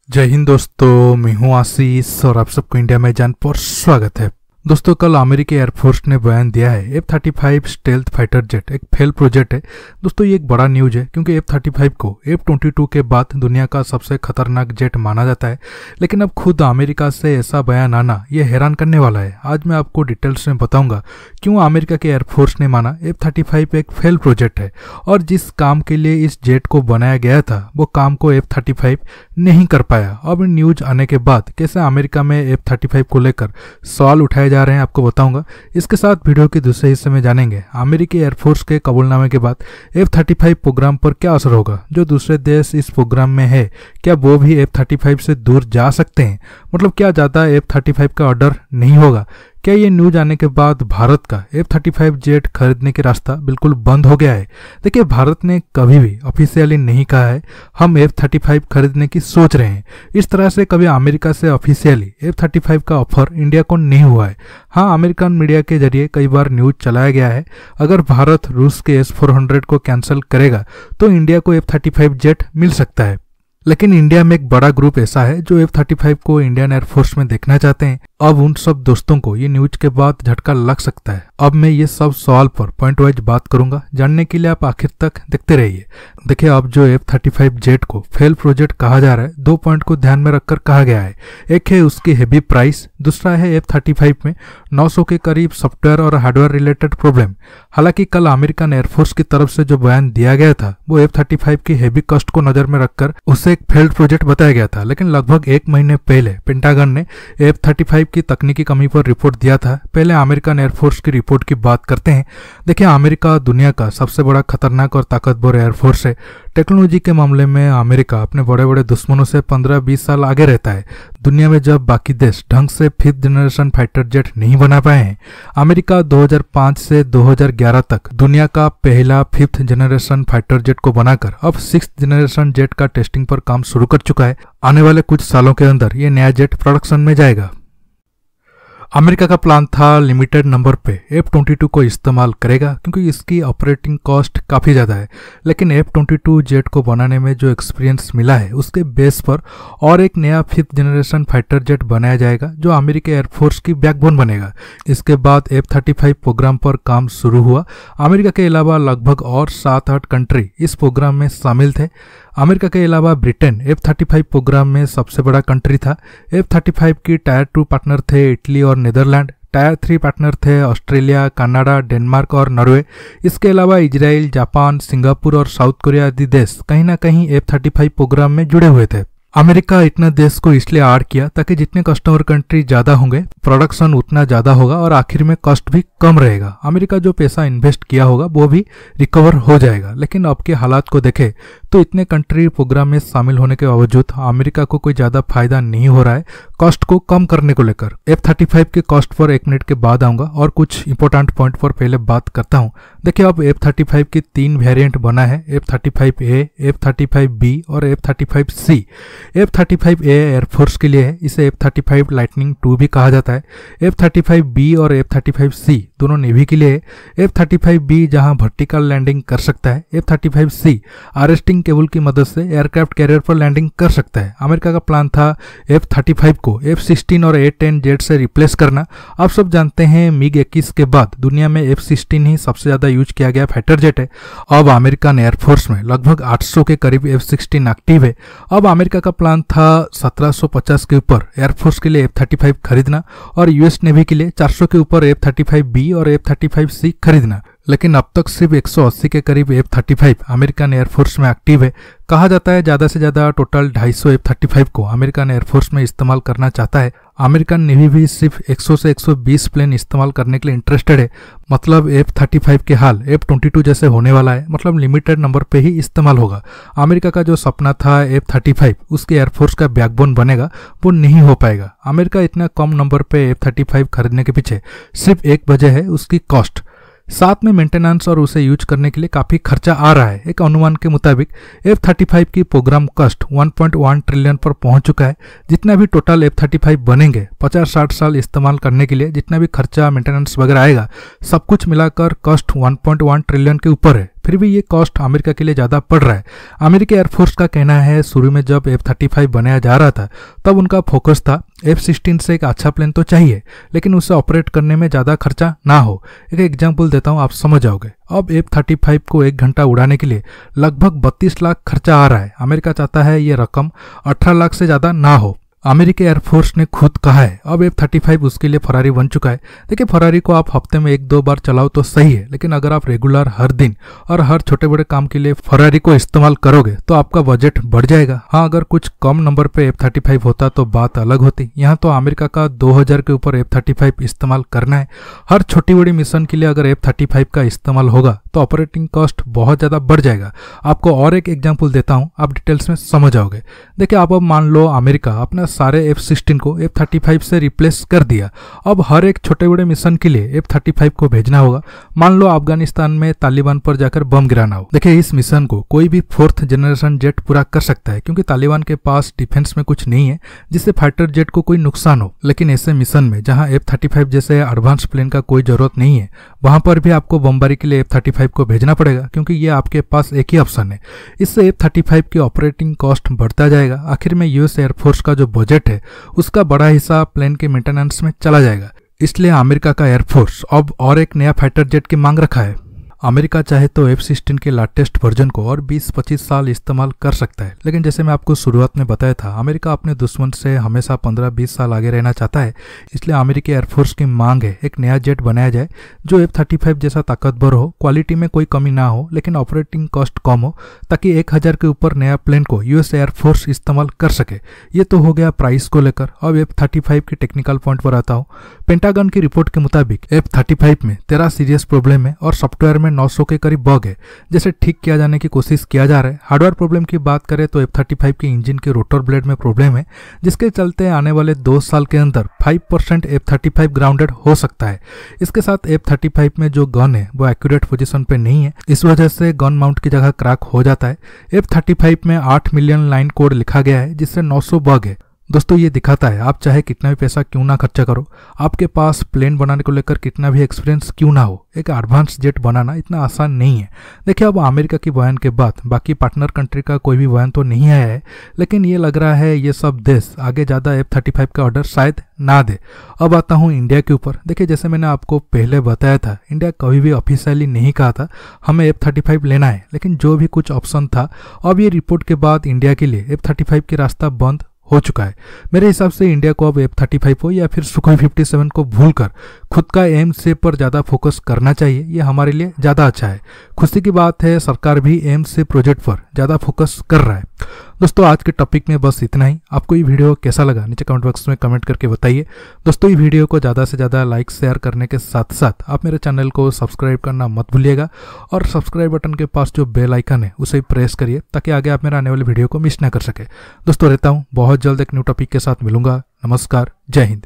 जय हिंद दोस्तों, मैं हूं आशीष और आप सबको इंडिया में जान पर स्वागत है। दोस्तों, कल अमेरिकी एयरफोर्स ने बयान दिया है F-35 स्टेल्थ फाइटर जेट एक फेल प्रोजेक्ट है। दोस्तों, ये एक बड़ा न्यूज है क्योंकि F-35 को F-22 के बाद दुनिया का सबसे खतरनाक जेट माना जाता है। लेकिन अब खुद अमेरिका से ऐसा बयान आना ये हैरान करने वाला है। आज मैं आपको डिटेल्स में बताऊंगा क्यों अमेरिका के एयरफोर्स ने माना F-35 एक फेल प्रोजेक्ट है और जिस काम के लिए इस जेट को बनाया गया था वो काम को F-35 नहीं कर पाया। अब न्यूज आने के बाद कैसे अमेरिका में F-35 को लेकर सवाल उठाए जा रहे हैं आपको बताऊंगा। इसके साथ वीडियो के दूसरे हिस्से में जानेंगे अमेरिकी एयरफोर्स के कबूलनामे के बाद F-35 प्रोग्राम पर क्या असर होगा। जो दूसरे देश इस प्रोग्राम में है क्या वो भी F-35 से दूर जा सकते हैं, मतलब क्या ज्यादा F-35 का ऑर्डर नहीं होगा। क्या ये न्यूज आने के बाद भारत का F-35 जेट खरीदने के रास्ता बिल्कुल बंद हो गया है। देखिए, भारत ने कभी भी ऑफिशियली नहीं कहा है हम F-35 खरीदने की सोच रहे हैं। इस तरह से कभी अमेरिका से ऑफिशियली F-35 का ऑफर इंडिया को नहीं हुआ है। हाँ, अमेरिकन मीडिया के जरिए कई बार न्यूज चलाया गया है अगर भारत रूस के S-400 को कैंसिल करेगा तो इंडिया को F-35 जेट मिल सकता है। लेकिन इंडिया में एक बड़ा ग्रुप ऐसा है जो F-35 को इंडियन एयरफोर्स में देखना चाहते हैं। अब उन सब दोस्तों को ये न्यूज के बाद झटका लग सकता है। अब मैं ये सब सवाल पर पॉइंट वाइज बात करूंगा, जानने के लिए आप आखिर तक देखते रहिए। देखिए, अब जो F-35 जेट को फेल प्रोजेक्ट कहा जा रहा है, दो पॉइंट को ध्यान में रखकर कहा गया है। एक है उसकी हेवी प्राइस, दूसरा है F-35 में 900 के करीब सॉफ्टवेयर और हार्डवेयर रिलेटेड प्रॉब्लम। हालांकि कल अमेरिकन एयरफोर्स की तरफ से जो बयान दिया गया था वो F-35 की हेवी कॉस्ट को नजर में रखकर उसे एक फेल्ड प्रोजेक्ट बताया गया था। लेकिन लगभग एक महीने पहले पेंटागन ने F-35 की तकनीकी कमी पर रिपोर्ट दिया था। पहले अमेरिकन एयरफोर्स की रिपोर्ट की बात करते हैं। देखिए, अमेरिका दुनिया का सबसे बड़ा खतरनाक और ताकतवर एयरफोर्स है। टेक्नोलॉजी के मामले में अमेरिका अपने बड़े बड़े दुश्मनों से 15-20 साल आगे रहता है। दुनिया में जब बाकी देश ढंग से 5th जनरेशन फाइटर जेट नहीं बना पाए हैं, अमेरिका 2005 से 2011 तक दुनिया का पहला 5th जनरेशन फाइटर जेट को बनाकर अब 6th जनरेशन जेट का टेस्टिंग पर काम शुरू कर चुका है। आने वाले कुछ सालों के अंदर ये नया जेट प्रोडक्शन में जाएगा। अमेरिका का प्लान था लिमिटेड नंबर पे F-22 को इस्तेमाल करेगा क्योंकि इसकी ऑपरेटिंग कॉस्ट काफ़ी ज़्यादा है। लेकिन F-22 जेट को बनाने में जो एक्सपीरियंस मिला है उसके बेस पर और एक नया 5th जनरेशन फाइटर जेट बनाया जाएगा जो अमेरिकी एयरफोर्स की बैकबोन बनेगा। इसके बाद F-35 प्रोग्राम पर काम शुरू हुआ। अमेरिका के अलावा लगभग और 7-8 कंट्री इस प्रोग्राम में शामिल थे। अमेरिका के अलावा ब्रिटेन F-35 प्रोग्राम में सबसे बड़ा कंट्री था। F-35 की टायर 2 पार्टनर थे इटली और नीदरलैंड। टायर 3 पार्टनर थे ऑस्ट्रेलिया, कनाडा, डेनमार्क और नॉर्वे। इसके अलावा इजराइल, जापान, सिंगापुर और साउथ कोरिया आदि देश कहीं ना कहीं F-35 प्रोग्राम में जुड़े हुए थे। अमेरिका इतना देश को इसलिए ऐड किया ताकि जितने कस्टमर कंट्री ज्यादा होंगे प्रोडक्शन उतना ज्यादा होगा और आखिर में कॉस्ट भी कम रहेगा। अमेरिका जो पैसा इन्वेस्ट किया होगा वो भी रिकवर हो जाएगा। लेकिन अब के हालात को देखें तो इतने कंट्री प्रोग्राम में शामिल होने के बावजूद अमेरिका को कोई ज्यादा फायदा नहीं हो रहा है कॉस्ट को कम करने को लेकर। F-35 के कॉस्ट पर 1 मिनट के बाद आऊंगा और कुछ इंपॉर्टेंट पॉइंट पर पहले बात करता हूं। देखिए, अब F-35 की 3 वेरिएंट बना है, F-35A, F-35B और F-35C। F-35A एयरफोर्स के लिए है, इसे F-35 लाइटनिंग 2 भी कहा जाता है। F-35B और F-35C दोनों नेवी के लिए है। F-35B जहां वर्टिकल लैंडिंग कर सकता है, F-35C आर्रेस्टिंग केबल की मदद से एयरक्राफ्ट कैरियर पर लैंडिंग कर सकता है। अमेरिका का प्लान था F-35 को F-16 और A-10 जेट से रिप्लेस करना। आप सब जानते हैं MiG-21 के बाद दुनिया में F-16 ही सबसे ज्यादा यूज किया गया फाइटर जेट है। अब अमेरिकन एयरफोर्स में लगभग 800 के करीब F-16 एक्टिव है। अब अमेरिका का प्लान था 1750 के ऊपर एयरफोर्स के लिए F-35 खरीदना और यूएस नेवी के लिए 400 के ऊपर F-35B और F-35C खरीदना। लेकिन अब तक सिर्फ 180 के करीब F-35 अमेरिकन एयरफोर्स में एक्टिव है। कहा जाता है ज्यादा से ज्यादा टोटल 250 F-35 को अमेरिकन एयरफोर्स में इस्तेमाल करना चाहता है। अमेरिकन नेवी भी सिर्फ 100 से 120 प्लेन इस्तेमाल करने के लिए इंटरेस्टेड है। मतलब F-35 के हाल F-22 जैसे होने वाला है, मतलब लिमिटेड नंबर पे ही इस्तेमाल होगा। अमेरिका का जो सपना था F-35 उसके एयरफोर्स का बैकबोन बनेगा, वो नहीं हो पाएगा। अमेरिका इतना कम नंबर पे F-35 खरीदने के पीछे सिर्फ एक वजह है, उसकी कॉस्ट। साथ में मेंटेनेंस और उसे यूज करने के लिए काफी खर्चा आ रहा है। एक अनुमान के मुताबिक F-35 की प्रोग्राम कॉस्ट 1.1 ट्रिलियन पर पहुंच चुका है। जितना भी टोटल F-35 बनेंगे 50-60 साल इस्तेमाल करने के लिए जितना भी खर्चा मेंटेनेंस वगैरह आएगा, सब कुछ मिलाकर कॉस्ट 1.1 ट्रिलियन के ऊपर है। फिर भी ये कॉस्ट अमेरिका के लिए ज़्यादा पड़ रहा है। अमेरिकी एयरफोर्स का कहना है शुरू में जब F-35 बनाया जा रहा था तब उनका फोकस था F-16 से एक अच्छा प्लेन तो चाहिए, लेकिन उसे ऑपरेट करने में ज़्यादा खर्चा ना हो। एक एग्जाम्पल देता हूँ, आप समझ जाओगे। अब F-35 को 1 घंटा उड़ाने के लिए लगभग 32 लाख खर्चा आ रहा है। अमेरिका चाहता है ये रकम 18 लाख से ज़्यादा ना हो। अमेरिकी एयरफोर्स ने खुद कहा है अब F-35 उसके लिए फरारी बन चुका है। देखिए, फरारी को आप हफ्ते में 1-2 बार चलाओ तो सही है, लेकिन अगर आप रेगुलर हर दिन और हर छोटे बड़े काम के लिए फरारी को इस्तेमाल करोगे तो आपका बजट बढ़ जाएगा। हाँ, अगर कुछ कम नंबर पे F-35 होता तो बात अलग होती। यहाँ तो अमेरिका का 2000 के ऊपर F-35 इस्तेमाल करना है। हर छोटी बड़ी मिशन के लिए अगर F-35 का इस्तेमाल होगा तो ऑपरेटिंग कॉस्ट बहुत ज़्यादा बढ़ जाएगा। आपको और एक एग्जाम्पल देता हूँ, आप डिटेल्स में समझ आओगे। देखिए, आप अब मान लो अमेरिका अपना सारे F-16 को F-35 से रिप्लेस कर दिया। अब हर एक छोटे बड़े मिशन के लिए F-35 को भेजना होगा। मान लो अफगानिस्तान में तालिबान पर जाकर बम गिराना हो। देखिए, इस मिशन को कोई भी 4th जनरेशन जेट पूरा कर सकता है, क्योंकि तालिबान के पास डिफेंस में कुछ नहीं है जिससे फाइटर जेट को कोई नुकसान हो। लेकिन ऐसे मिशन में जहां F-35 जैसे एडवांस प्लेन का कोई जरूरत नहीं है, वहां पर भी आपको बमबारी के लिए F-35 को भेजना पड़ेगा, क्योंकि ये आपके पास एक ही ऑप्शन है। इससे F-35 की ऑपरेटिंग कॉस्ट बढ़ता जाएगा। आखिर में यूएस एयरफोर्स का जो बजट है उसका बड़ा हिस्सा प्लेन के मेंटेनेंस में चला जाएगा। इसलिए अमेरिका का एयरफोर्स अब और एक नया फाइटर जेट की मांग रखा है। अमेरिका चाहे तो F-16 के लेटेस्ट वर्जन को और 20-25 साल इस्तेमाल कर सकता है, लेकिन जैसे मैं आपको शुरुआत में बताया था, अमेरिका अपने दुश्मन से हमेशा 15-20 साल आगे रहना चाहता है। इसलिए अमेरिकी एयरफोर्स की मांग है एक नया जेट बनाया जाए जो F-35 जैसा ताकतवर हो, क्वालिटी में कोई कमी ना हो, लेकिन ऑपरेटिंग कॉस्ट कम हो, ताकि 1000 के ऊपर नया प्लेन को यूएस एयरफोर्स इस्तेमाल कर सके। ये तो हो गया प्राइस को लेकर। अब F-35 की टेक्निकल पॉइंट पर आता हूँ। पेंटागन की रिपोर्ट के मुताबिक F-35 में 13 सीरियस प्रॉब्लम है और सॉफ्टवेयर में 900 के करीब बग है, जैसे ठीक किया जाने की कोशिश किया जा रहा है। हार्डवेयर प्रॉब्लम की बात करें तो F-35 के इंजन के रोटर ब्लेड में प्रॉब्लम है, जिसके चलते आने वाले 2 साल के अंदर 5% F-35 ग्राउंडेड हो सकता है। इसके साथ F-35 में जो गन है वो एक्यूरेट पोजीशन पे नहीं है, इस वजह से गन माउंट की जगह क्रैक हो जाता है। F-35 में 8 मिलियन लाइन कोड लिखा गया है, जिससे 900 बग है। दोस्तों, ये दिखाता है आप चाहे कितना भी पैसा क्यों ना खर्चा करो, आपके पास प्लेन बनाने को लेकर कितना भी एक्सपीरियंस क्यों ना हो, एक एडवांस जेट बनाना इतना आसान नहीं है। देखिए, अब अमेरिका की बयान के बाद बाकी पार्टनर कंट्री का कोई भी बयान तो नहीं आया है, लेकिन ये लग रहा है ये सब देश आगे ज़्यादा F-35 का ऑर्डर शायद ना दे। अब आता हूँ इंडिया के ऊपर। देखिए, जैसे मैंने आपको पहले बताया था, इंडिया कभी भी ऑफिशियली नहीं कहा था हमें F-35 लेना है, लेकिन जो भी कुछ ऑप्शन था, अब ये रिपोर्ट के बाद इंडिया के लिए F-35 की रास्ता बंद हो चुका है। मेरे हिसाब से इंडिया को अब F-35 हो या फिर सुखोई 57 को भूलकर खुद का एम से पर ज़्यादा फोकस करना चाहिए। ये हमारे लिए ज़्यादा अच्छा है। खुशी की बात है, सरकार भी एम से प्रोजेक्ट पर ज़्यादा फोकस कर रहा है। दोस्तों, आज के टॉपिक में बस इतना ही। आपको ये वीडियो कैसा लगा नीचे कमेंट बॉक्स में कमेंट करके बताइए। दोस्तों, ये वीडियो को ज़्यादा से ज़्यादा लाइक शेयर करने के साथ साथ आप मेरे चैनल को सब्सक्राइब करना मत भूलिएगा, और सब्सक्राइब बटन के पास जो बेल आइकन है उसे प्रेस करिए, ताकि आगे आप मेरे आने वाले वीडियो को मिस ना कर सके। दोस्तों, रहता हूँ बहुत जल्द एक न्यू टॉपिक के साथ मिलूंगा। नमस्कार, जय हिंद।